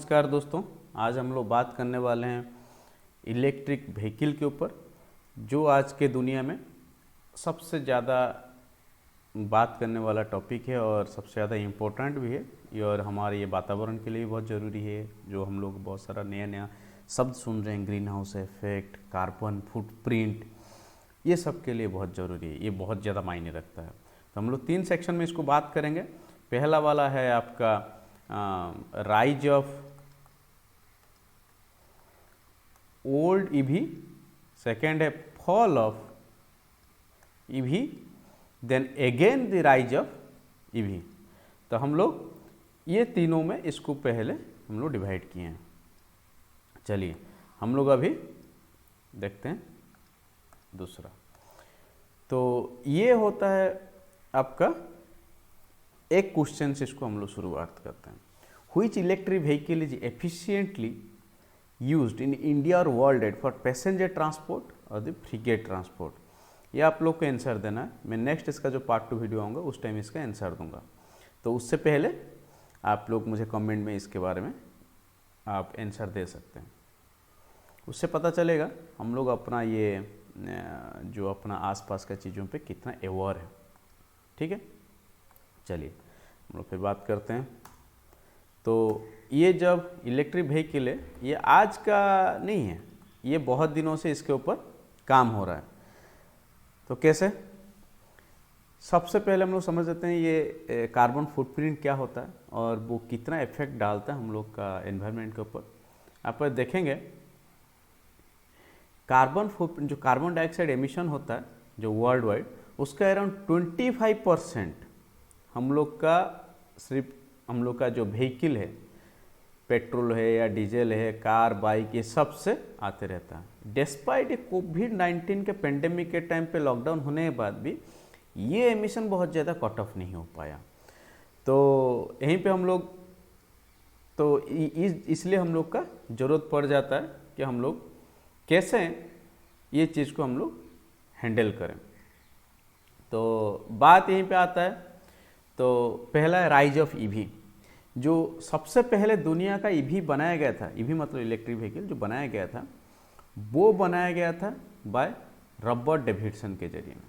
नमस्कार दोस्तों, आज हम लोग बात करने वाले हैं इलेक्ट्रिक व्हीकल के ऊपर, जो आज के दुनिया में सबसे ज़्यादा बात करने वाला टॉपिक है और सबसे ज़्यादा इम्पोर्टेंट भी है। और हमारे ये वातावरण के लिए भी बहुत ज़रूरी है। जो हम लोग बहुत सारा नया नया शब्द सुन रहे हैं, green house effect, carbon footprint, ये सब के लिए बहुत ज़रूरी है। ये बहुत ज़्यादा मायने रखता है। तो हम लोग 3 सेक्शन में इसको बात करेंगे। पहला वाला है आपका rise of old EV, second है fall of EV, then again the rise of EV. तो हम लोग ये तीनों में इसको पहले हम लोग डिवाइड किए हैं। चलिए हम लोग अभी देखते हैं दूसरा। तो ये होता है आपका एक क्वेश्चन से, इसको हम लोग शुरुआत करते हैं। Which electric vehicle is efficiently used in India और world wide for passenger transport और द फ्रीगेट ट्रांसपोर्ट? ये आप लोग को आंसर देना है। मैं नेक्स्ट इसका जो पार्ट 2 वीडियो आऊँगा उस टाइम इसका आंसर दूंगा। तो उससे पहले आप लोग मुझे कमेंट में इसके बारे में आप आंसर दे सकते हैं। उससे पता चलेगा हम लोग अपना ये जो अपना आसपास का चीज़ों पे कितना अवेयर है। ठीक है, चलिए हम लोग फिर बात करते हैं। तो ये जब इलेक्ट्रिक व्हीकल है, ये आज का नहीं है, ये बहुत दिनों से इसके ऊपर काम हो रहा है। तो कैसे? सबसे पहले हम लोग समझ लेते हैं ये कार्बन फुटप्रिंट क्या होता है और वो कितना इफेक्ट डालता है हम लोग का एनवायरनमेंट के ऊपर। आप देखेंगे जो कार्बन डाइऑक्साइड एमिशन होता है जो वर्ल्ड वाइड, उसका अराउंड 25% हम लोग का सिर्फ हम लोग का जो व्हीकल है, पेट्रोल है या डीजल है, कार बाइक, ये सब से आते रहता है। डिस्पाइट कोविड-19 के पेंडेमिक के टाइम पे लॉकडाउन होने के बाद भी ये एमिशन बहुत ज़्यादा कट ऑफ नहीं हो पाया। तो यहीं पे हम लोग तो इसलिए हम लोग का ज़रूरत पड़ जाता है कि हम लोग कैसे ये चीज़ को हम लोग हैंडल करें। तो बात यहीं पे आता है। तो पहला है राइज ऑफ ईवी। जो सबसे पहले दुनिया का ईवी बनाया गया था, ईवी मतलब इलेक्ट्रिक व्हीकल जो बनाया गया था, वो बनाया गया था बाय रॉबर्ट डेविडसन के जरिए में।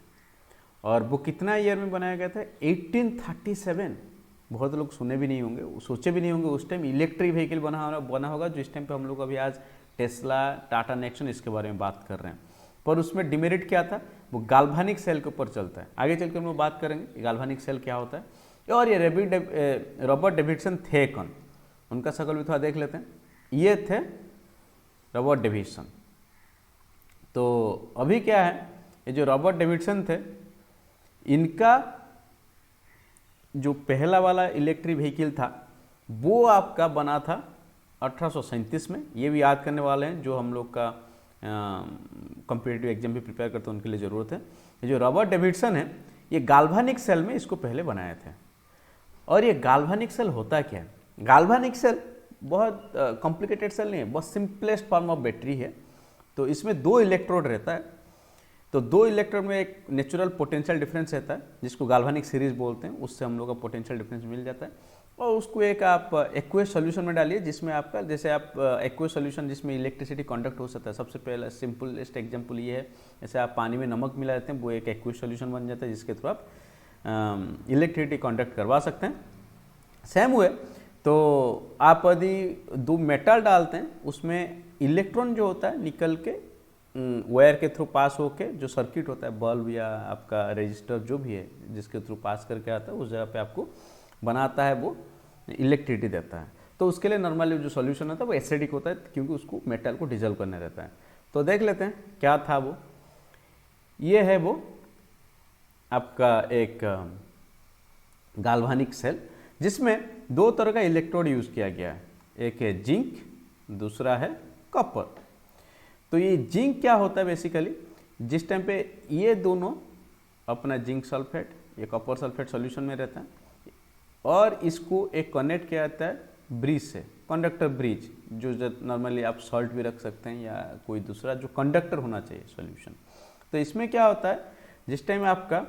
और वो कितना ईयर में बनाया गया था? 1837। बहुत लोग सुने भी नहीं होंगे, सोचे भी नहीं होंगे उस टाइम इलेक्ट्रिक व्हीकल बना होगा जो इस टाइम पे हम लोग अभी आज टेस्ला, टाटा नेक्सॉन इसके बारे में बात कर रहे हैं। पर उसमें डिमेरिट क्या था? वो गाल्वानिक सेल के ऊपर चलता है। आगे चल कर हम लोग बात करेंगे गाल्वानिक सेल क्या होता है। और ये रॉबर्ट डेविडसन थे कौन, उनका शक्ल भी थोड़ा देख लेते हैं। ये थे रॉबर्ट डेविडसन। तो अभी क्या है, ये जो रॉबर्ट डेविडसन थे, इनका जो पहला वाला इलेक्ट्रिक व्हीकल था वो आपका बना था 1837 में। ये भी याद करने वाले हैं जो हम लोग का कॉम्पिटिटिव एग्जाम भी प्रिपेयर करते हैं, उनके लिए ज़रूरत है। ये जो रॉबर्ट डेविडसन है, ये गाल्वानिक सेल में इसको पहले बनाए थे। और ये गाल्वानिक सेल होता क्या है? गाल्वानिक सेल बहुत कॉम्प्लिकेटेड सेल नहीं है, बहुत सिंपलेस्ट फॉर्म ऑफ बैटरी है। तो इसमें 2 इलेक्ट्रोड रहता है। तो 2 इलेक्ट्रोड में एक नेचुरल पोटेंशियल डिफरेंस रहता है जिसको गाल्वानिक सीरीज बोलते हैं, उससे हम लोग का पोटेंशियल डिफरेंस मिल जाता है। और उसको एक आप एक्वेस सॉल्यूशन में डालिए, जिसमें आपका जैसे आप एक्वेस सॉल्यूशन जिसमें इलेक्ट्रिसिटी कंडक्ट हो सकता है। सबसे पहला सिंपलेस्ट एग्जांपल ये है, जैसे आप पानी में नमक मिला देते हैं, वो एक एक्वेस सॉल्यूशन बन जाता है जिसके थ्रू आप इलेक्ट्रिसिटी कंडक्ट करवा सकते हैं। सेम हुए तो आप यदि 2 मेटल डालते हैं, उसमें इलेक्ट्रॉन जो होता है निकल के वायर के थ्रू पास होके जो सर्किट होता है, बल्ब या आपका रजिस्टर जो भी है जिसके थ्रू पास करके आता है, उस जगह पे आपको बनाता है, वो इलेक्ट्रिसिटी देता है। तो उसके लिए नॉर्मली जो सॉल्यूशन होता है वो एसिडिक होता है, क्योंकि उसको मेटल को डिजल्व करना रहता है। तो देख लेते हैं क्या था वो। ये है वो आपका एक गाल्वानिक सेल, जिसमें 2 तरह का इलेक्ट्रोड यूज किया गया है। एक है जिंक, दूसरा है कॉपर। तो ये जिंक क्या होता है बेसिकली, जिस टाइम पे ये दोनों अपना जिंक सल्फेट या कॉपर सल्फेट सॉल्यूशन में रहता है और इसको एक कनेक्ट किया जाता है ब्रिज से, कंडक्टर ब्रिज, जो नॉर्मली आप सॉल्ट भी रख सकते हैं या कोई दूसरा जो कंडक्टर होना चाहिए सॉल्यूशन। तो इसमें क्या होता है, जिस टाइम आपका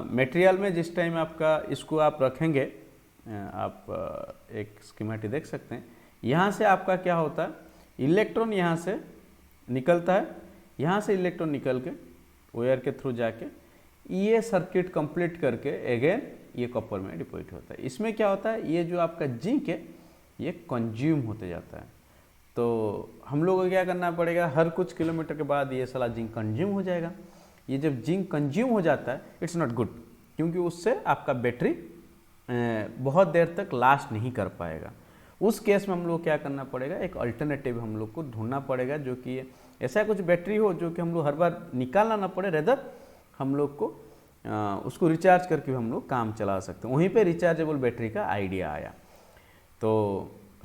मटेरियल में जिस टाइम आपका इसको आप रखेंगे, आप एक स्कीमेटिक देख सकते हैं, यहाँ से आपका क्या होता है, इलेक्ट्रॉन यहाँ से निकलता है, यहाँ से इलेक्ट्रॉन निकल के वायर के थ्रू जाके ये सर्किट कंप्लीट करके अगेन ये कॉपर में डिपॉजिट होता है। इसमें क्या होता है, ये जो आपका जिंक है ये कंज्यूम होते जाता है। तो हम लोगों को क्या करना पड़ेगा, हर कुछ किलोमीटर के बाद ये साला जिंक कंज्यूम हो जाएगा। ये जब जिंक कंज्यूम हो जाता है इट्स नॉट गुड, क्योंकि उससे आपका बैटरी बहुत देर तक लास्ट नहीं कर पाएगा। उस केस में हम लोग क्या करना पड़ेगा, एक अल्टरनेटिव हम लोग को ढूंढना पड़ेगा, जो कि ऐसा कुछ बैटरी हो जो कि हम लोग हर बार निकालना ना पड़े, रेदर हम लोग को उसको रिचार्ज करके हम लोग काम चला सकते हैं। वहीं पे रिचार्जेबल बैटरी का आइडिया आया। तो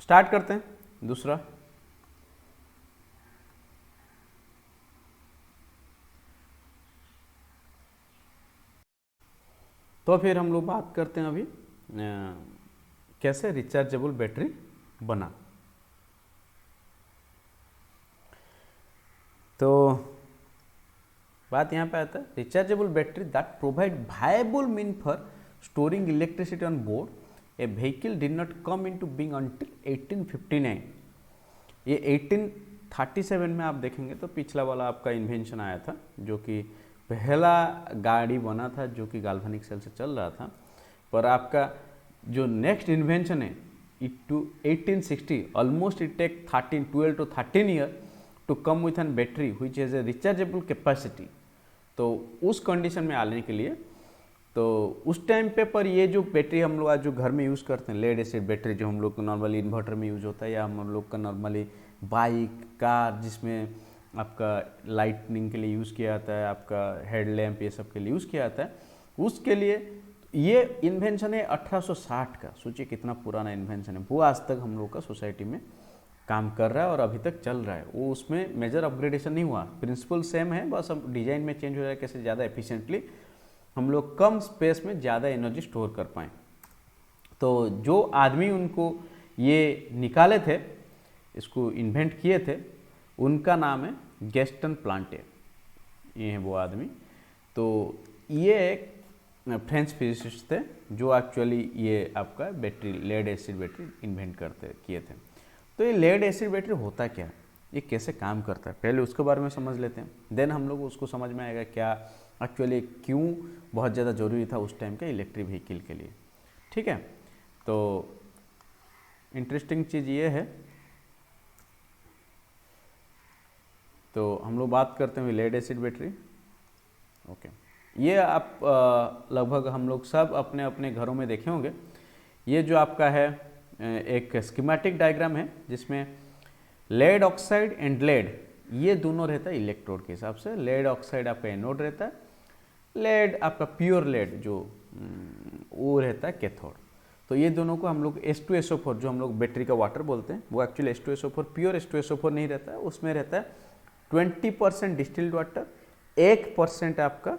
स्टार्ट करते हैं दूसरा। तो फिर हम लोग बात करते हैं अभी कैसे रिचार्जेबल बैटरी बना। तो बात यहाँ पे आता है, rechargeable battery that provide viable mean for storing electricity on board A vehicle did not come into being until 1859। ये 1837 में आप देखेंगे तो पिछला वाला आपका इन्वेंशन आया था, जो कि पहला गाड़ी बना था जो कि गाल्वेनिक सेल से चल रहा था। पर आपका जो नेक्स्ट इन्वेंशन है it to 1860, almost it take 12 to 13 year to come with an battery which has a rechargeable capacity. तो उस कंडीशन में आने के लिए, तो उस टाइम पे पर ये जो बैटरी हम लोग आज जो घर में यूज़ करते हैं, लेड एसिड बैटरी, जो हम लोग को नॉर्मली इन्वर्टर में यूज़ होता है, या हम लोग का नॉर्मली बाइक कार जिसमें आपका लाइटनिंग के लिए यूज़ किया जाता है, आपका हेडलैम्प ये सब के लिए यूज़ किया जाता है, उसके लिए ये इन्वेंशन है 1860 का। सोचिए कितना पुराना इन्वेंशन है, वो आज तक हम लोग का सोसाइटी में काम कर रहा है और अभी तक चल रहा है। वो उसमें मेजर अपग्रेडेशन नहीं हुआ, प्रिंसिपल सेम है, बस अब डिजाइन में चेंज हो रहा है, कैसे ज़्यादा एफिशिएंटली हम लोग कम स्पेस में ज़्यादा एनर्जी स्टोर कर पाएँ। तो जो आदमी उनको ये निकाले थे, इसको इन्वेंट किए थे, उनका नाम है गैस्टन प्लांटे, ये है वो आदमी। तो ये एक फ्रेंच फिजिसिस्ट थे जो एक्चुअली ये आपका battery, lead acid battery invent किए थे। तो ये लेड एसिड बैटरी होता क्या है, ये कैसे काम करता है, पहले उसके बारे में समझ लेते हैं, देन हम लोग उसको समझ में आएगा क्या एक्चुअली क्यों बहुत ज़्यादा ज़रूरी था उस टाइम के इलेक्ट्रिक व्हीकल के लिए। ठीक है, तो इंटरेस्टिंग चीज़ ये है। तो हम लोग बात करते हैं लेड एसिड बैटरी। ओके, ये आप लगभग हम लोग सब अपने अपने घरों में देखे होंगे। ये जो आपका है एक स्कीमेटिक डायग्राम है जिसमें लेड ऑक्साइड एंड लेड ये दोनों रहता है इलेक्ट्रोड के हिसाब से। लेड ऑक्साइड आपका एनोड रहता है, लेड आपका प्योर लेड जो वो रहता है कैथोड। तो ये दोनों को हम लोग H2SO4 जो हम लोग बैटरी का वाटर बोलते हैं, वो एक्चुअली H2SO4 प्योर H2SO4 नहीं रहता है, उसमें रहता है 20% डिस्टिल्ड वाटर, 1% आपका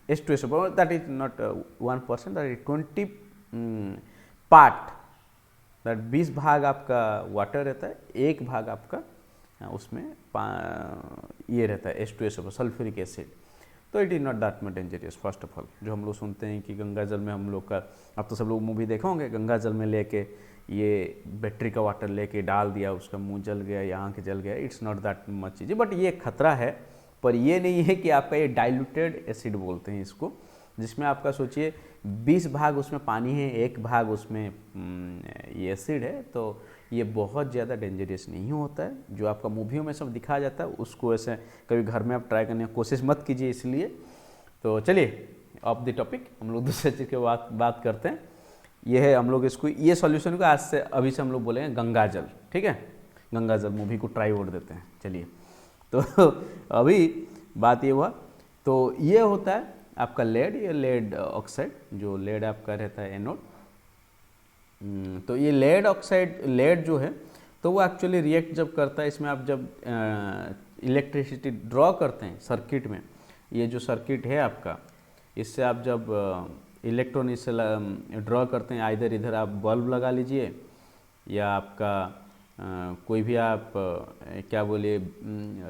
H2SO4, that is not 1%, that is 20 part, that 20 भाग आपका वाटर रहता है, 1 भाग आपका उसमें ये रहता है H2SO4 सल्फ्यूरिक एसिड। तो it is not that much dangerous. First of all जो हम लोग सुनते हैं कि गंगा जल में हम लोग का, अब तो सब लोग मूवी देखा होंगे, गंगा जल में लेके ये बैटरी का वाटर लेके डाल दिया, उसका मुंह जल गया, यहाँ के जल गया, इट्स नॉट दैट मच चीज़ें, बट ये खतरा है। पर ये नहीं है कि आपका ये डाइल्यूटेड एसिड बोलते हैं इसको, जिसमें आपका सोचिए 20 भाग उसमें पानी है, 1 भाग उसमें ये एसिड है। तो ये बहुत ज़्यादा डेंजरस नहीं होता है, जो आपका मूवियों में सब दिखाया जाता है उसको ऐसे कभी घर में आप ट्राई करने की कोशिश मत कीजिए। इसलिए तो चलिए ऑफ द टॉपिक हम लोग दूसरे चीज़ के बात करते हैं। ये है हम लोग इसको, ये सॉल्यूशन को आज से अभी से हम लोग बोलेंगे गंगा जल। ठीक है, गंगा जल मूवी को ट्राई वोट देते हैं। चलिए, तो अभी बात ये हुआ, तो ये होता है आपका लेड, ये लेड ऑक्साइड, जो लेड आपका रहता है एनोड। तो ये लेड ऑक्साइड, लेड जो है तो वो एक्चुअली रिएक्ट जब करता है, इसमें आप जब इलेक्ट्रिसिटी ड्रॉ करते हैं सर्किट में, ये जो सर्किट है आपका, इससे आप जब इलेक्ट्रॉन इससे ड्रॉ करते हैं, इधर इधर आप बल्ब लगा लीजिए या आपका कोई भी आप क्या बोलिए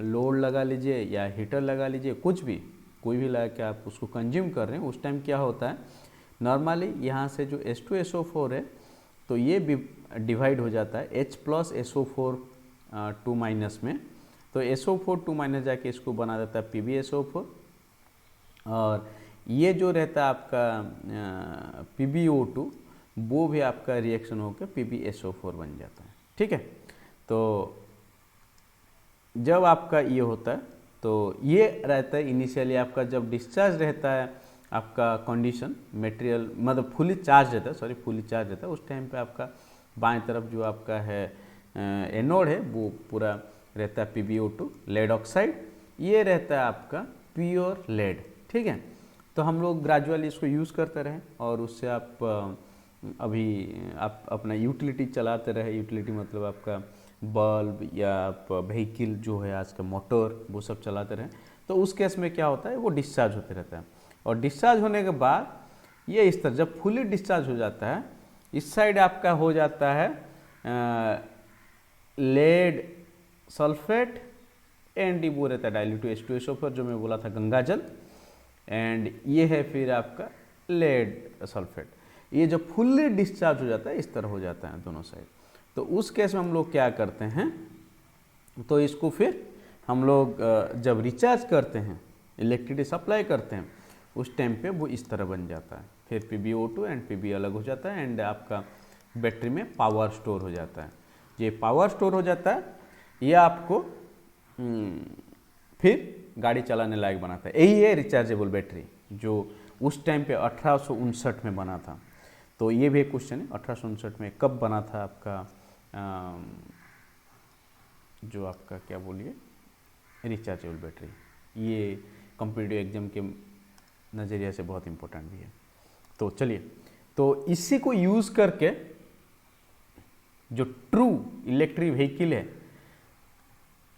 लोड लगा लीजिए या हीटर लगा लीजिए, कुछ भी कोई भी लगा के आप उसको कंज्यूम कर रहे हैं, उस टाइम क्या होता है नॉर्मली यहाँ से जो H2SO4 है तो ये भी डिवाइड हो जाता है H प्लस SO4 2 माइनस में, तो SO4 2 माइनस जाके इसको बना देता है PbSO4, और ये जो रहता है आपका PbO2 वो भी आपका रिएक्शन होकर PbSO4 बन जाता है। ठीक है, तो जब आपका ये होता है तो ये रहता है इनिशियली आपका जब डिस्चार्ज रहता है आपका कंडीशन मटेरियल मतलब फुली चार्ज रहता है, सॉरी फुली चार्ज रहता है, उस टाइम पे आपका बाएं तरफ जो आपका है एनोड है वो पूरा रहता है PbO2 लेड ऑक्साइड, ये रहता है आपका प्योर लेड। ठीक है, तो हम लोग ग्रेजुअली इसको यूज़ करते रहे और उससे आप अभी आप अपना यूटिलिटी चलाते रहे। यूटिलिटी मतलब आपका बल्ब या आप व्हीकल जो है आज का मोटर वो सब चलाते रहे, तो उस केस में क्या होता है वो डिस्चार्ज होते रहता है, और डिस्चार्ज होने के बाद ये इस तरह जब फुली डिस्चार्ज हो जाता है इस साइड आपका हो जाता है लेड सल्फेट एंड वो रहता है डाइल्यूट H2SO4 जो मैं बोला था गंगा जल, एंड ये है फिर आपका लेड सल्फेट। ये जब फुल्ली डिस्चार्ज हो जाता है इस तरह हो जाता है दोनों साइड, तो उस केस में हम लोग क्या करते हैं, तो इसको फिर हम लोग जब रिचार्ज करते हैं इलेक्ट्रिसिटी सप्लाई करते हैं उस टाइम पे वो इस तरह बन जाता है, फिर PbO2 एंड Pb अलग हो जाता है एंड आपका बैटरी में पावर स्टोर हो जाता है। ये पावर स्टोर हो जाता है ये आपको फिर गाड़ी चलाने लायक बनाता है। यही है रिचार्जेबल बैटरी जो उस टाइम पे 1859 में बना था। तो ये भी एक क्वेश्चन है 1859 में कब बना था आपका जो आपका क्या बोलिए रिचार्जेबल बैटरी, ये कॉम्पिटिटिव एग्जाम के नज़रिए से बहुत इंपॉर्टेंट भी है। तो चलिए, तो इसी को यूज़ करके जो ट्रू इलेक्ट्रिक व्हीकल है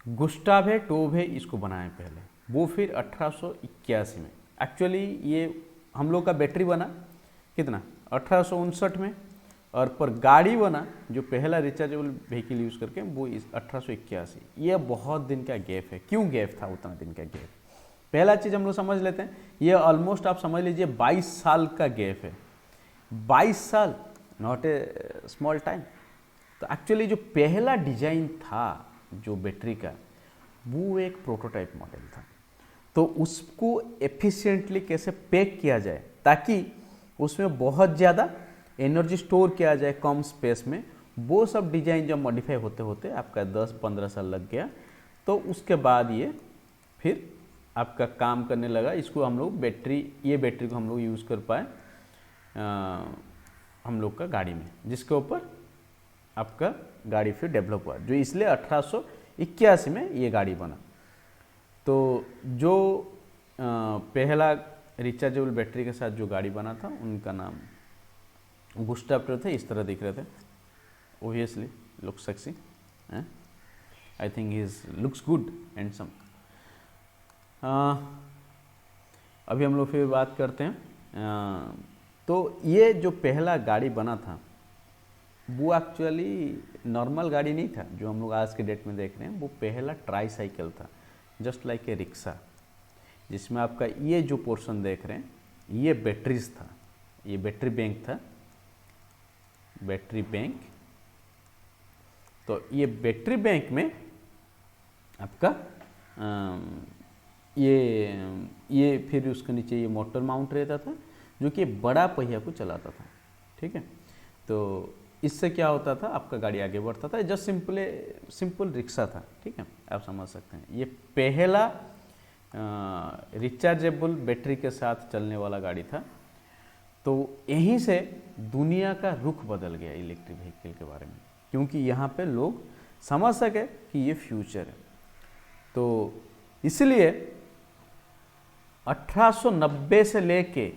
गुस्टाव टोब है इसको बनाए पहले, वो फिर 1881 में। एक्चुअली ये हम लोग का बैटरी बना कितना 1859 में, और पर गाड़ी बना जो पहला रिचार्जेबल व्हीकल यूज़ करके वो इस 1881। ये बहुत दिन का गैप है। क्यों गैप था उतना दिन का गैप? पहला चीज़ हम लोग समझ लेते हैं, ये ऑलमोस्ट आप समझ लीजिए 22 साल का गैप है। 22 साल नॉट ए स्मॉल टाइम। तो एक्चुअली जो पहला डिजाइन था जो बैटरी का वो एक प्रोटोटाइप मॉडल था, तो उसको एफिशिएंटली कैसे पैक किया जाए ताकि उसमें बहुत ज़्यादा एनर्जी स्टोर किया जाए कम स्पेस में, वो सब डिजाइन जब मॉडिफाई होते होते आपका 10-15 साल लग गया। तो उसके बाद ये फिर आपका काम करने लगा। इसको हम लोग ये बैटरी को हम लोग यूज़ कर पाए हम लोग का गाड़ी में, जिसके ऊपर आपका गाड़ी फिर डेवलप हुआ, जो इसलिए 1881 में ये गाड़ी बना। तो जो पहला रिचार्जेबल बैटरी के साथ जो गाड़ी बना था उनका नाम गुस्टाव थे। इस तरह दिख रहे थे, obviously look sexy, I think he looks good handsome. अभी हम लोग फिर बात करते हैं। तो ये जो पहला गाड़ी बना था वो एक्चुअली नॉर्मल गाड़ी नहीं था जो हम लोग आज के डेट में देख रहे हैं, वो पहला ट्राई साइकिल था, जस्ट लाइक ए रिक्शा, जिसमें आपका ये जो पोर्शन देख रहे हैं ये बैटरीज था, ये बैटरी बैंक था, बैटरी बैंक। तो ये बैटरी बैंक में आपका ये फिर उसके नीचे ये मोटर माउंट रहता था जो कि बड़ा पहिया को चलाता था। ठीक है, तो इससे क्या होता था आपका गाड़ी आगे बढ़ता था, जस्ट सिंपल रिक्शा था। ठीक है, आप समझ सकते हैं ये पहला रिचार्जेबल बैटरी के साथ चलने वाला गाड़ी था। तो यहीं से दुनिया का रुख बदल गया इलेक्ट्रिक व्हीकल के बारे में, क्योंकि यहाँ पे लोग समझ सके कि ये फ्यूचर है। तो इसलिए 1890 से लेके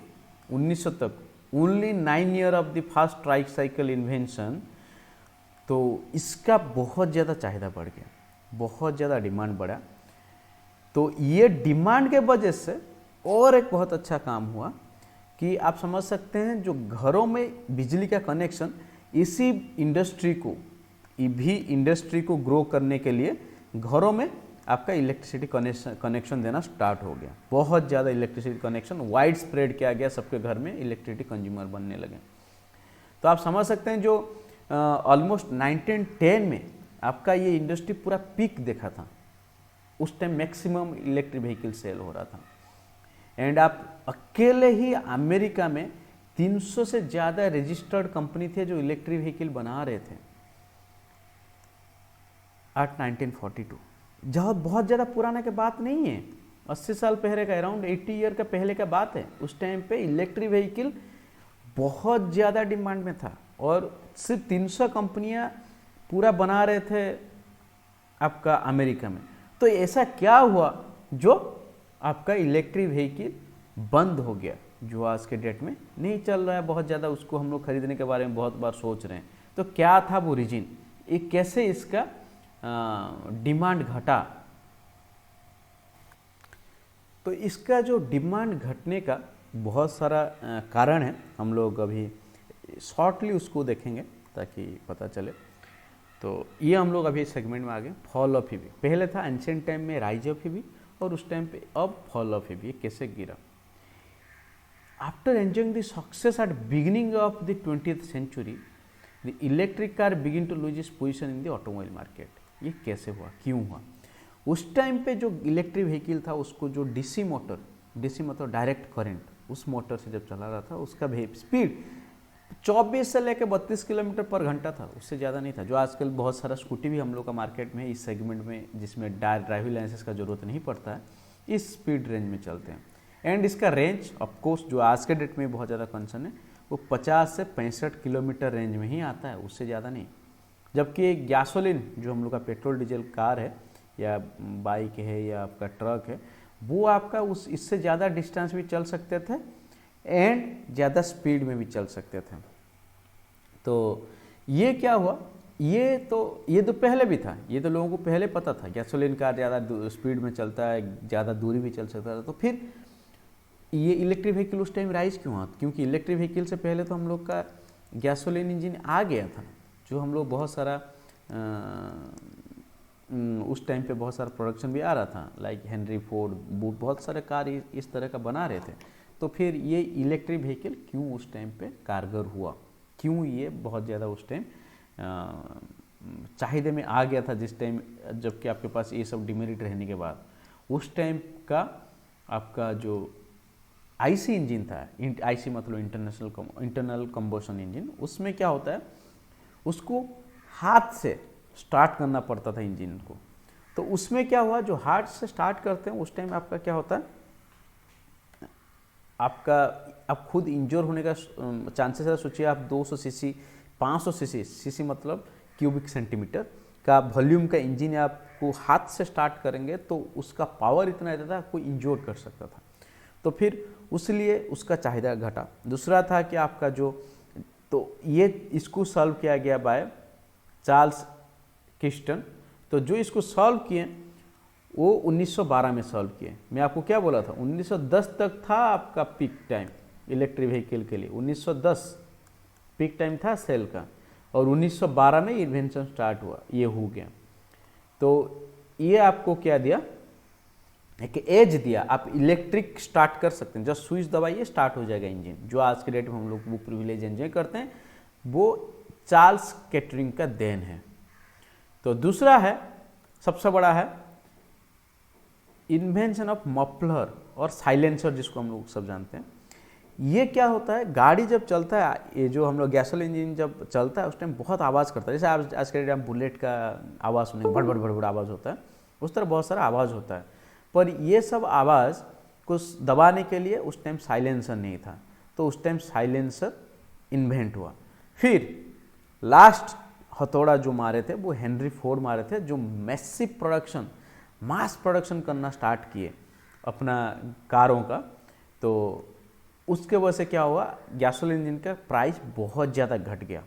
1900 तक only 9 year of the first tricycle invention, तो इसका बहुत ज़्यादा चाहिदा बढ़ गया, बहुत ज़्यादा डिमांड बढ़ा। तो ये डिमांड के वजह से और एक बहुत अच्छा काम हुआ कि आप समझ सकते हैं जो घरों में बिजली का कनेक्शन, इसी इंडस्ट्री को ग्रो करने के लिए घरों में आपका इलेक्ट्रिसिटी कनेक्शन देना स्टार्ट हो गया। बहुत ज़्यादा इलेक्ट्रिसिटी कनेक्शन वाइड स्प्रेड किया गया, सबके घर में इलेक्ट्रिसिटी कंज्यूमर बनने लगे। तो आप समझ सकते हैं जो ऑलमोस्ट 1910 में आपका ये इंडस्ट्री पूरा पीक देखा था। उस time maximum electric vehicle sale हो रहा था। एंड आप अकेले ही अमेरिका में 300 से ज़्यादा रजिस्टर्ड कंपनी थे जो इलेक्ट्रिक व्हीकल बना रहे थे एट 1942। जहाँ बहुत ज़्यादा पुराना की बात नहीं है, 80 साल पहले का, अराउंड 80 ईयर का पहले का बात है। उस टाइम पे इलेक्ट्रिक व्हीकल बहुत ज़्यादा डिमांड में था और सिर्फ 300 कंपनियां पूरा बना रहे थे आपका अमेरिका में। तो ऐसा क्या हुआ जो आपका इलेक्ट्रिक व्हीकल बंद हो गया, जो आज के डेट में नहीं चल रहा है बहुत ज़्यादा, उसको हम लोग खरीदने के बारे में बहुत बार सोच रहे हैं। तो क्या था वो रीजन, एक कैसे इसका डिमांड घटा। तो इसका जो डिमांड घटने का बहुत सारा कारण है, हम लोग अभी शॉर्टली उसको देखेंगे ताकि पता चले। तो ये हम लोग अभी सेगमेंट में आ गए। फॉल ऑफ ईवी, पहले था एंशिएंट टाइम में राइज ऑफ ईवी और उस टाइम पे अब फॉल ऑफ ईवी कैसे गिरा। After enjoying the success at beginning of the 20th century, the electric car begin to lose its position in the automobile market. ये कैसे हुआ, क्यों हुआ? उस टाइम पे जो इलेक्ट्रिक व्हीकल था उसको जो डीसी मतलब डायरेक्ट करंट, उस मोटर से जब चला रहा था उसका स्पीड 24 से लेकर 32 किलोमीटर पर घंटा था, उससे ज़्यादा नहीं था। जो आजकल बहुत सारा स्कूटी भी हम लोग का मार्केट में इस सेगमेंट में, जिसमें ड्राइविंग लाइसेंस का जरूरत नहीं पड़ता है, इस स्पीड रेंज में चलते हैं। एंड इसका रेंज ऑफकोर्स जो आज के डेट में बहुत ज़्यादा कंसर्न है, वो 50 से 65 किलोमीटर रेंज में ही आता है, उससे ज़्यादा नहीं। जबकि गैसोलीन जो हम लोग का पेट्रोल डीजल कार है या बाइक है या आपका ट्रक है, वो आपका इससे ज़्यादा डिस्टेंस भी चल सकते थे एंड ज़्यादा स्पीड में भी चल सकते थे। तो ये क्या हुआ, ये तो पहले भी था, ये तो लोगों को पहले पता था गैसोलीन कार ज़्यादा स्पीड में चलता है, ज़्यादा दूरी भी चल सकता था। तो फिर ये इलेक्ट्रिक व्हीकल उस टाइम राइज क्यों हुआ? क्योंकि इलेक्ट्रिक व्हीकल से पहले तो हम लोग का गैसोलीन इंजन आ गया था, जो हम लोग बहुत सारा उस टाइम पे बहुत सारा प्रोडक्शन भी आ रहा था, लाइक हेनरी फोर्ड, बूट, बहुत सारे कार इस तरह का बना रहे थे। तो फिर ये इलेक्ट्रिक व्हीकल क्यों उस टाइम पे कारगर हुआ, क्यों ये बहुत ज़्यादा उस टाइम चाहिए में आ गया था, जिस टाइम जबकि आपके पास ये सब डिमेरिट रहने के बाद उस टाइम का आपका जो आईसी इंजन था, आईसी मतलब इंटरनल कंबशन इंजन, उसमें क्या होता है, उसको हाथ से स्टार्ट करना पड़ता था इंजन को। तो उसमें क्या हुआ, जो हाथ से स्टार्ट करते हैं उस टाइम आपका क्या होता है, आप खुद इंजोर होने का चांसेस है। सोचिए आप 200 सीसी 500 सीसी मतलब क्यूबिक सेंटीमीटर का वॉल्यूम का इंजन आपको हाथ से स्टार्ट करेंगे तो उसका पावर इतना रहता था, कोई इंजोर कर सकता था। तो फिर उसलिए उसका चाहिदा घटा। दूसरा था कि आपका जो, तो ये इसको सॉल्व किया गया बाय चार्ल्स किस्टन। तो जो इसको सॉल्व किए वो 1912 में सॉल्व किए। मैं आपको क्या बोला था, 1910 तक था आपका पीक टाइम इलेक्ट्रिक व्हीकल के लिए, 1910 पीक टाइम था सेल का, और 1912 में इन्वेंशन स्टार्ट हुआ, ये हो गया। तो ये आपको क्या दिया, एक एज दिया, आप इलेक्ट्रिक स्टार्ट कर सकते हैं, जस्ट स्विच दबाइए स्टार्ट हो जाएगा इंजन। जो आज के डेट में हम लोग वो प्रिविलेज एंजॉय करते हैं, वो चार्ल्स केटरिंग का देन है। तो दूसरा है, सबसे बड़ा है, इन्वेंशन ऑफ मफलर और साइलेंसर, जिसको हम लोग सब जानते हैं। ये क्या होता है, गाड़ी जब चलता है, ये जो हम लोग गैसोलीन इंजन जब चलता है उस टाइम बहुत आवाज़ करता है। जैसे आज के डेट में बुलेट का आवाज़ सुनेंगे, बड़ बड़ बड़ बड़ आवाज़ होता है, उस तरह बहुत सारा आवाज़ होता है। पर ये सब आवाज़ को दबाने के लिए उस टाइम साइलेंसर नहीं था, तो उस टाइम साइलेंसर इन्वेंट हुआ। फिर लास्ट हथौड़ा जो मारे थे वो हेनरी फोर्ड मारे थे, जो मैसिव प्रोडक्शन, मास प्रोडक्शन करना स्टार्ट किए अपना कारों का। तो उसके वजह से क्या हुआ, गैसोलीन इंजन का प्राइस बहुत ज़्यादा घट गया।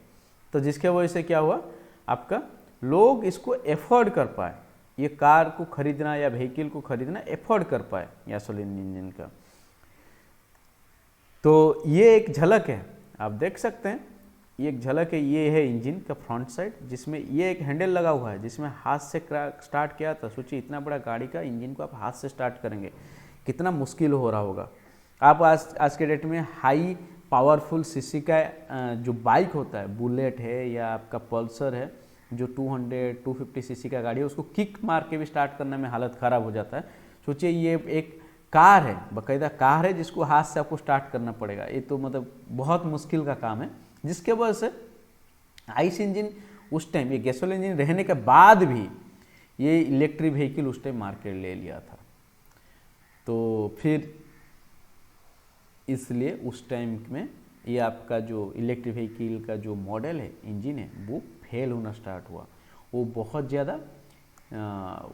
तो जिसके वजह से क्या हुआ, आपका लोग इसको एफोर्ड कर पाए, ये कार को खरीदना या व्हीकल को खरीदना एफोर्ड कर पाए गैसोलीन इंजन का। तो ये एक झलक है, आप देख सकते हैं, ये एक झलक है। ये है इंजन का फ्रंट साइड, जिसमें ये एक हैंडल लगा हुआ है, जिसमें हाथ से स्टार्ट किया था। सोचिए इतना बड़ा गाड़ी का इंजन को आप हाथ से स्टार्ट करेंगे, कितना मुश्किल हो रहा होगा। आप आज के डेट में हाई पावरफुल सीसी का जो बाइक होता है, बुलेट है या आपका पल्सर है, जो 200-250 सीसी का गाड़ी है, उसको किक मार के भी स्टार्ट करने में हालत ख़राब हो जाता है। सोचिए ये एक कार है, बाकायदा कार है, जिसको हाथ से आपको स्टार्ट करना पड़ेगा। ये तो मतलब बहुत मुश्किल का काम है, जिसके वजह से आइस इंजन उस टाइम, ये गैसोलीन इंजन रहने के बाद भी ये इलेक्ट्रिक व्हीकल उस टाइम मार्केट ले लिया था। तो फिर इसलिए उस टाइम में ये आपका जो इलेक्ट्रिक व्हीकल का जो मॉडल है, इंजन है, वो फेल होना स्टार्ट हुआ। वो बहुत ज़्यादा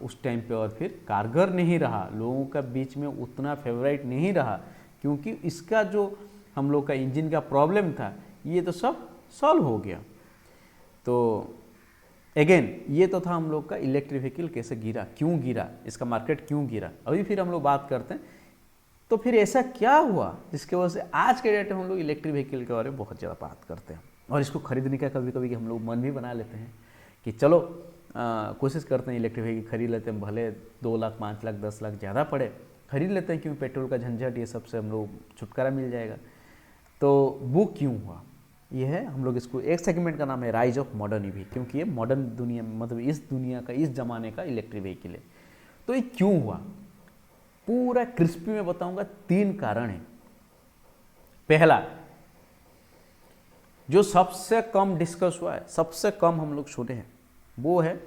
उस टाइम पे और फिर कारगर नहीं रहा, लोगों का बीच में उतना फेवरेट नहीं रहा, क्योंकि इसका जो हम लोग का इंजन का प्रॉब्लम था ये तो सब सॉल्व हो गया। तो अगेन ये तो था हम लोग का इलेक्ट्रिक व्हीकल कैसे गिरा, क्यों गिरा, इसका मार्केट क्यों गिरा। अभी फिर हम लोग बात करते हैं तो फिर ऐसा क्या हुआ जिसके वजह से आज के डेट में हम लोग इलेक्ट्रिक व्हीकल के बारे में बहुत ज़्यादा बात करते हैं, और इसको खरीदने का कभी कभी हम लोग मन भी बना लेते हैं कि चलो कोशिश करते हैं इलेक्ट्रिक व्हीकल खरीद लेते हैं, भले 2 लाख 5 लाख 10 लाख ज़्यादा पड़े, खरीद लेते हैं, क्योंकि पेट्रोल का झंझट ये सबसे हम लोग छुटकारा मिल जाएगा। तो वो क्यों हुआ, ये है हम लोग इसको एक सेगमेंट का नाम है राइज ऑफ मॉडर्न ईवी, क्योंकि ये मॉडर्न दुनिया मतलब इस दुनिया का, इस जमाने का इलेक्ट्रिक व्हीकल है। तो ये क्यों हुआ पूरा क्रिस्पी में बताऊंगा। 3 कारण है। पहला जो सबसे कम डिस्कस हुआ है, सबसे कम हम लोग सुने हैं, वो है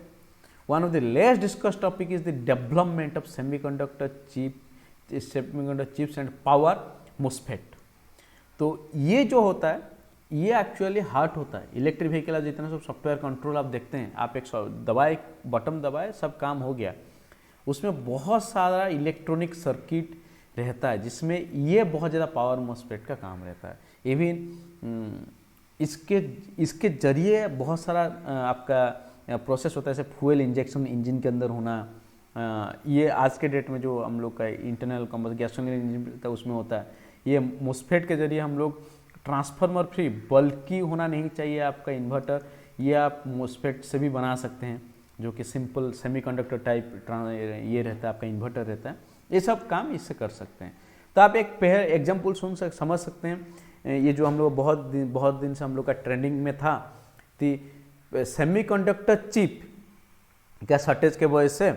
one of the less discuss topic is the development of semiconductor chips and power MOSFET. तो ये जो होता है ये एक्चुअली हार्ट होता है इलेक्ट्रिक व्हीकल का। जितना सब सॉफ्टवेयर कंट्रोल आप देखते हैं, आप एक दबाए, बटन दबाए, सब काम हो गया, उसमें बहुत सारा इलेक्ट्रॉनिक सर्किट रहता है, जिसमें ये बहुत ज़्यादा पावर मोस्फेट का काम रहता है। इवन इसके जरिए बहुत सारा आपका प्रोसेस होता है, जैसे फ्यूल इंजेक्शन इंजन के अंदर होना, ये आज के डेट में जो हम लोग का इंटरनल कंबस्शन गैसोलीन इंजन होता है उसमें होता है। ये मोस्फेट के जरिए हम लोग ट्रांसफार्मर फ्री, बल्कि होना नहीं चाहिए आपका इन्वर्टर, ये आप मोस्फेट से भी बना सकते हैं, जो कि सिंपल सेमीकंडक्टर टाइप ये रहता है, आपका इन्वर्टर रहता है। ये सब काम इससे कर सकते हैं। तो आप एक एग्जाम्पल समझ सकते हैं। ये जो हम लोग बहुत दिन से हम लोग का ट्रेंडिंग में था कि सेमीकंडक्टर चिप का शॉर्टेज के वजह से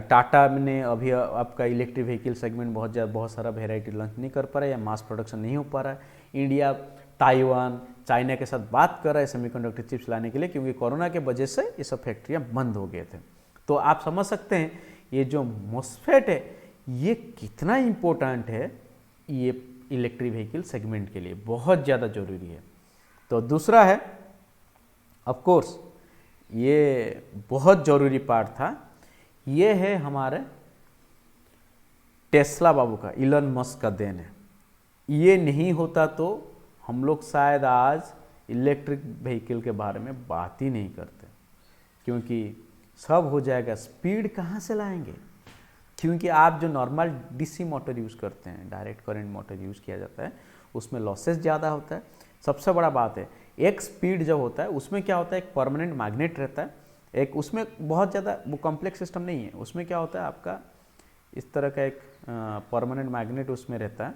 टाटा ने अभी आपका इलेक्ट्रिक व्हीकल सेगमेंट बहुत सारा वेराइटी लॉन्च नहीं कर पा रहा है, या मास प्रोडक्शन नहीं हो पा रहा है। इंडिया, ताइवान, चाइना के साथ बात कर रहा है सेमीकंडक्टर चिप्स लाने के लिए, क्योंकि कोरोना के वजह से ये सब फैक्ट्रियाँ बंद हो गए थे। तो आप समझ सकते हैं ये जो मोस्फेट है ये कितना इम्पोर्टेंट है, ये इलेक्ट्रिक व्हीकल सेगमेंट के लिए बहुत ज़्यादा जरूरी है। तो दूसरा है, ऑफ कोर्स ये बहुत ज़रूरी पार्ट था, ये है हमारे टेस्ला बाबू का, इलन मस्क का देन है। ये नहीं होता तो हम लोग शायद आज इलेक्ट्रिक व्हीकल के बारे में बात ही नहीं करते, क्योंकि सब हो जाएगा। स्पीड कहाँ से लाएंगे, क्योंकि आप जो नॉर्मल डीसी मोटर यूज़ करते हैं, डायरेक्ट करंट मोटर यूज़ किया जाता है, उसमें लॉसेस ज़्यादा होता है। सबसे बड़ा बात है, एक स्पीड जब होता है उसमें क्या होता है, एक परमानेंट मैग्नेट रहता है, एक उसमें बहुत ज़्यादा वो कॉम्प्लेक्स सिस्टम नहीं है। उसमें क्या होता है, आपका इस तरह का एक परमानेंट मैग्नेट उसमें रहता है,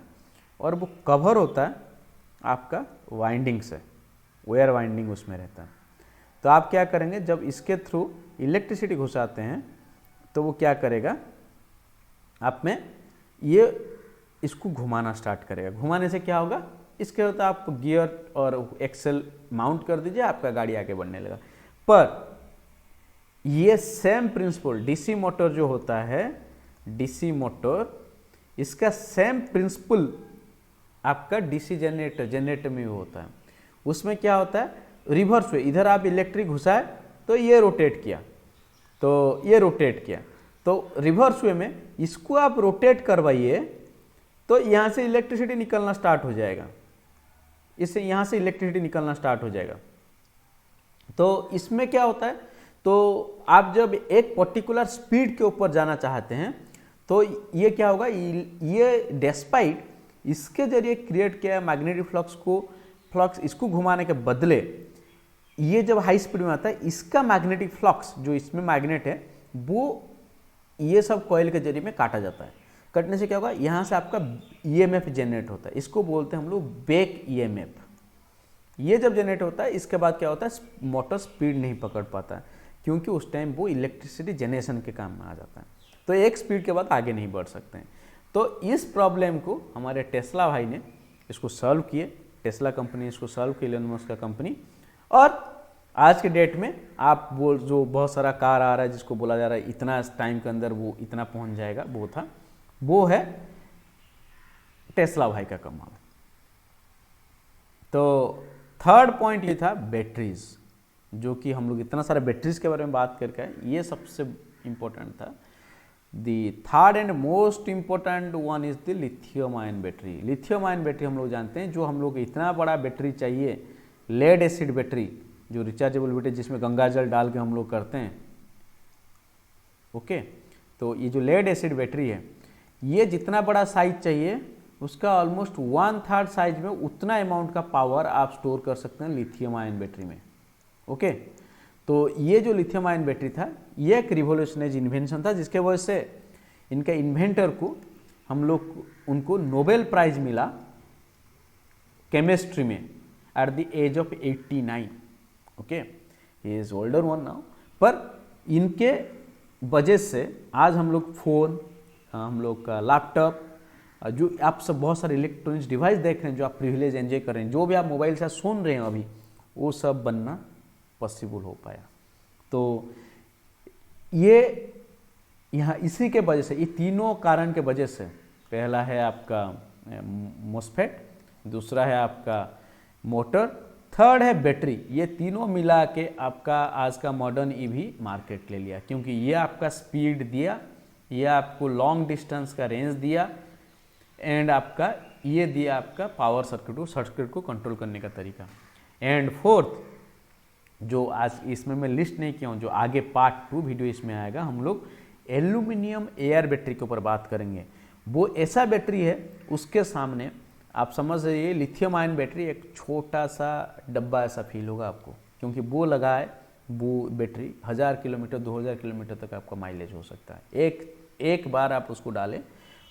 और वो कवर होता है आपका वाइंडिंग से, वायर वाइंडिंग उसमें रहता है। तो आप क्या करेंगे, जब इसके थ्रू इलेक्ट्रिसिटी घुसाते हैं तो वो क्या करेगा, आप में ये इसको घुमाना स्टार्ट करेगा। घुमाने से क्या होगा, इसके होता है आप गियर और एक्सेल माउंट कर दीजिए, आपका गाड़ी आगे बढ़ने लगा। पर ये सेम प्रिंसिपल डीसी मोटर जो होता है, डीसी मोटर, इसका सेम प्रिंसिपल आपका डीसी जनरेटर में भी होता है। उसमें क्या होता है, रिवर्स वे, इधर आप इलेक्ट्रिक घुसाए तो ये रोटेट किया, तो ये रोटेट किया, तो रिवर्स वे में इसको आप रोटेट करवाइए तो यहाँ से इलेक्ट्रिसिटी निकलना स्टार्ट हो जाएगा, इससे यहाँ से इलेक्ट्रिसिटी निकलना स्टार्ट हो जाएगा। तो इसमें क्या होता है, तो आप जब एक पर्टिकुलर स्पीड के ऊपर जाना चाहते हैं तो ये क्या होगा, ये डेस्पाइट इसके जरिए क्रिएट किया है मैग्नेटिक फ्लक्स इसको घुमाने के बदले, ये जब हाई स्पीड में आता है, इसका मैग्नेटिक फ्लक्स जो इसमें मैग्नेट है वो ये सब कॉइल के जरिए में काटा जाता है। कटने से क्या होगा, यहाँ से आपका ईएमएफ जनरेट होता है, इसको बोलते हैं हम लोग बैक ईएमएफ। ये जब जनरेट होता है इसके बाद क्या होता है, मोटर स्पीड नहीं पकड़ पाता है, क्योंकि उस टाइम वो इलेक्ट्रिसिटी जनरेशन के काम में आ जाता है, तो एक स्पीड के बाद आगे नहीं बढ़ सकते हैं। तो इस प्रॉब्लम को हमारे टेस्ला भाई ने इसको सॉल्व किए, टेस्ला कंपनी इसको सॉल्व की, इलोन मस्क का कंपनी। और आज के डेट में आप वो जो बहुत सारा कार आ रहा है जिसको बोला जा रहा है इतना टाइम के अंदर वो इतना पहुंच जाएगा, वो है टेस्ला भाई का कमाल। तो थर्ड पॉइंट ये था बैटरीज, जो कि हम लोग इतना सारा बैटरीज के बारे में बात करके आए, ये सबसे इंपॉर्टेंट था। दी third and most important one is the lithium ion battery. Lithium ion battery हम लोग जानते हैं, जो हम लोग इतना बड़ा बैटरी चाहिए, लेड एसिड बैटरी जो रिचार्जेबल बैटरी जिसमें गंगा जल डाल के हम लोग करते हैं, ओके। तो ये जो लेड एसिड बैटरी है, ये जितना बड़ा साइज चाहिए उसका ऑलमोस्ट 1/3 साइज में उतना अमाउंट का पावर आप स्टोर कर सकते हैं लिथियम आयन बैटरी में, ओके। तो ये जो लिथियम आयन बैटरी था, ये एक रिवोल्यूशनरी इन्वेंशन था, जिसके वजह से इनके इन्वेंटर को हम लोग उनको नोबेल प्राइज मिला केमिस्ट्री में at the age of 89, okay. He is older one now, पर इनके वजह से आज हम लोग फोन, हम लोग का लैपटॉप, जो आप सब बहुत सारे इलेक्ट्रॉनिक्स डिवाइस देख रहे हैं, जो आप प्रिविलेज एंजॉय कर रहे हैं, जो भी आप मोबाइल से सुन रहे हैं अभी, वो सब बनना पॉसिबल हो पाया। तो ये यहाँ इसी के वजह से, ये तीनों कारण के वजह से, पहला है आपका मोस्फेट, दूसरा है आपका मोटर, थर्ड है बैटरी, ये तीनों मिला के आपका आज का मॉडर्न ईवी मार्केट ले लिया, क्योंकि ये आपका स्पीड दिया, ये आपको लॉन्ग डिस्टेंस का रेंज दिया, एंड आपका ये दिया आपका पावर सर्किट को कंट्रोल करने का तरीका। एंड फोर्थ, जो आज इसमें मैं लिस्ट नहीं किया हूँ, जो आगे पार्ट 2 वीडियो इसमें आएगा, हम लोग एल्यूमिनियम एयर बैटरी के ऊपर बात करेंगे। वो ऐसा बैटरी है, उसके सामने आप समझ रहिए लिथियम आयन बैटरी एक छोटा सा डब्बा ऐसा फील होगा आपको, क्योंकि वो लगा है, वो बैटरी 1000 किलोमीटर 2000 किलोमीटर तक आपका माइलेज हो सकता है। एक बार आप उसको डालें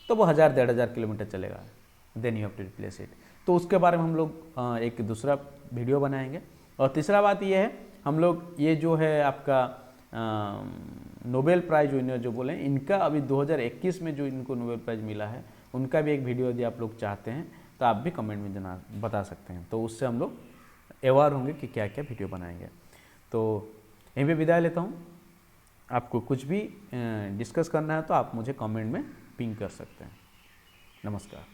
तो वो 1000-1500 किलोमीटर चलेगा, then you have to replace it. तो उसके बारे में हम लोग एक दूसरा वीडियो बनाएंगे। और तीसरा बात ये है, हम लोग ये जो है आपका नोबेल प्राइज विनर जो बोले, इनका अभी 2021 में जो इनको नोबेल प्राइज मिला है, उनका भी एक वीडियो यदि आप लोग चाहते हैं तो आप भी कमेंट में बता सकते हैं, तो उससे हम लोग अवेयर होंगे कि क्या क्या वीडियो बनाएंगे। तो यहीं पे विदाई लेता हूँ। आपको कुछ भी डिस्कस करना है तो आप मुझे कमेंट में पिंग कर सकते हैं। नमस्कार।